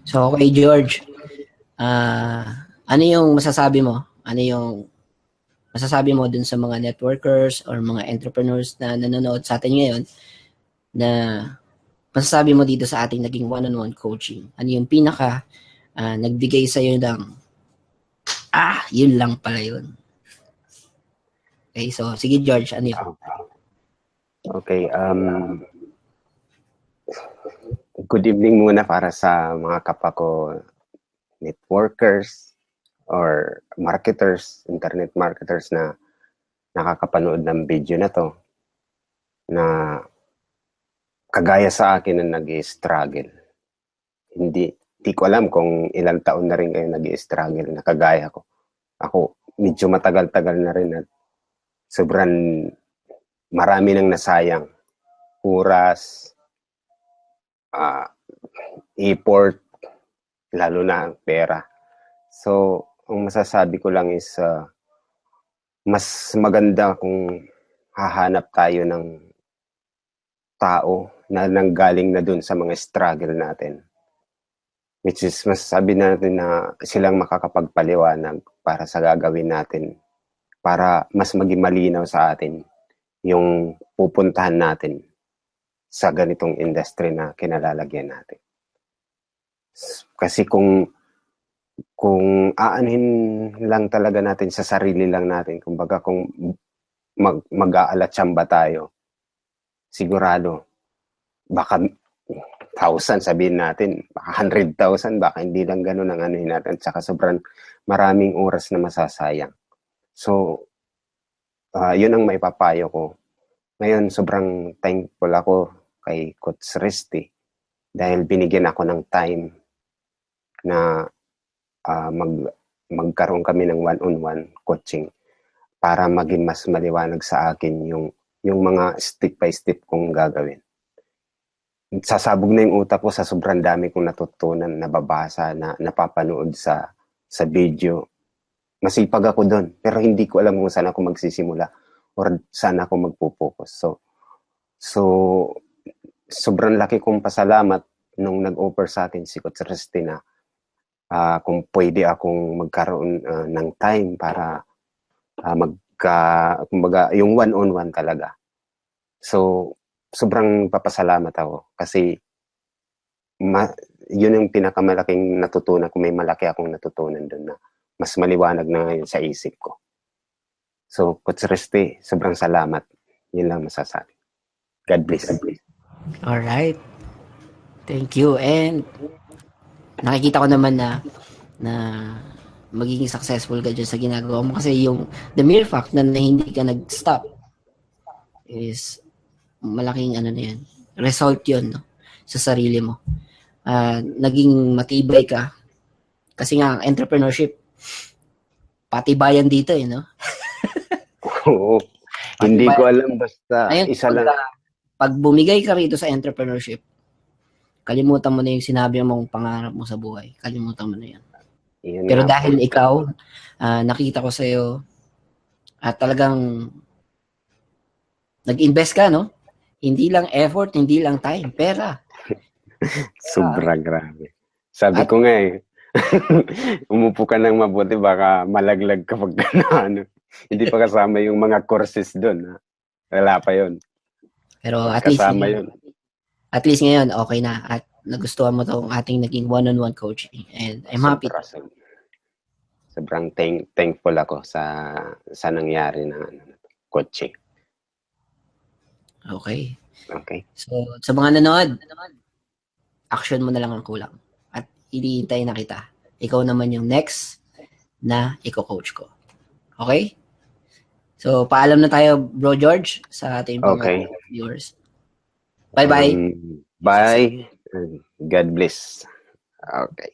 So, okay, George, ano yung masasabi mo? Ano yung masasabi mo dun sa mga networkers or mga entrepreneurs na nanonood sa atin ngayon na masasabi mo dito sa ating naging one-on-one coaching? Ano yung pinaka nagbigay sa'yo ng, yun lang pala yun. Okay, so sige George, ano yun? Okay, good evening muna para sa mga kapwa ko networkers or marketers, internet marketers na nakakapanood ng video na to na kagaya sa akin na nag-i-struggle. Hindi ko alam kung ilang taon na rin kayo nag-i-struggle na kagaya ko. Ako, medyo matagal-tagal na rin at sobrang marami nang nasayang. Oras, effort, lalo na pera. So, ang masasabi ko lang is mas maganda kung hahanap tayo ng tao na nanggaling na dun sa mga struggle natin. Which is, masasabi natin na silang makakapagpaliwanag para sa gagawin natin para mas maging malinaw sa atin yung pupuntahan natin sa ganitong industry na kinalalagyan natin. Kasi kung aanhin lang talaga natin sa sarili lang natin, kumbaga kung mag-aalatsamba tayo, sigurado, baka 1,000 sabihin natin, baka 100,000, baka hindi lang ganun ang anuhin natin, tsaka sobrang maraming oras na masasayang. So, yun ang maipapayo ko. Ngayon, sobrang thankful ako kay Coach Risty dahil binigyan ako ng time na magkaroon kami ng one-on-one coaching para maging mas maliwanag sa akin yung mga step by step kong gagawin. Sasabog na yung utak ko sa sobrang dami kong natutunan, nababasa, na napapanood sa video. Masipag ako doon, pero hindi ko alam kung saan ako magsisimula or saan ako magpo-focus. So sobrang laki kong pasalamat nung nag-offer sa akin si Coach Restina kung pwede akong magkaroon ng time para kumbaga, yung one-on-one talaga. So, sobrang papasalamat ako kasi yun yung pinakamalaking natutunan ko. May malaki akong natutunan doon na mas maliwanag na ngayon sa isip ko. So, Coach Resty, sobrang salamat. Yun lang masasabi. God bless. Alright. Thank you. And nakikita ko naman na magiging successful ka dyan sa ginagawa mo kasi yung the mere fact na hindi ka nag-stop is malaking ano na yan. Result yun, no? Sa sarili mo. Naging matibay ka kasi nga entrepreneurship patibayan dito no? Oo. Hindi ko alam, basta ayun, isa lang. Pag bumigay ka rito sa entrepreneurship, kalimutan mo na yung sinabi mong pangarap mo sa buhay. Kalimutan mo na yan. Pero dahil ikaw, nakita ko sa'yo at talagang nag-invest ka, no? Hindi lang effort, hindi lang time, pera. Sobra grabe. Sabi ko nga umupo ka ng mabuti, baka malaglag kapag ano. Hindi pa kasama yung mga courses doon. Wala pa yun. Pero at least ngayon, okay na. At nagustuhan mo itong ating naging one-on-one coaching. And I'm happy. Sobrang thankful ako sa nangyari na coaching. Okay. Okay. So, sa mga nanood, action mo na lang ang kulang. At hinihintay na kita. Ikaw naman yung next na i-coach ko. Okay? So, paalam na tayo, Bro George, sa ating mga viewers. Bye-bye. Bye. God bless. Okay.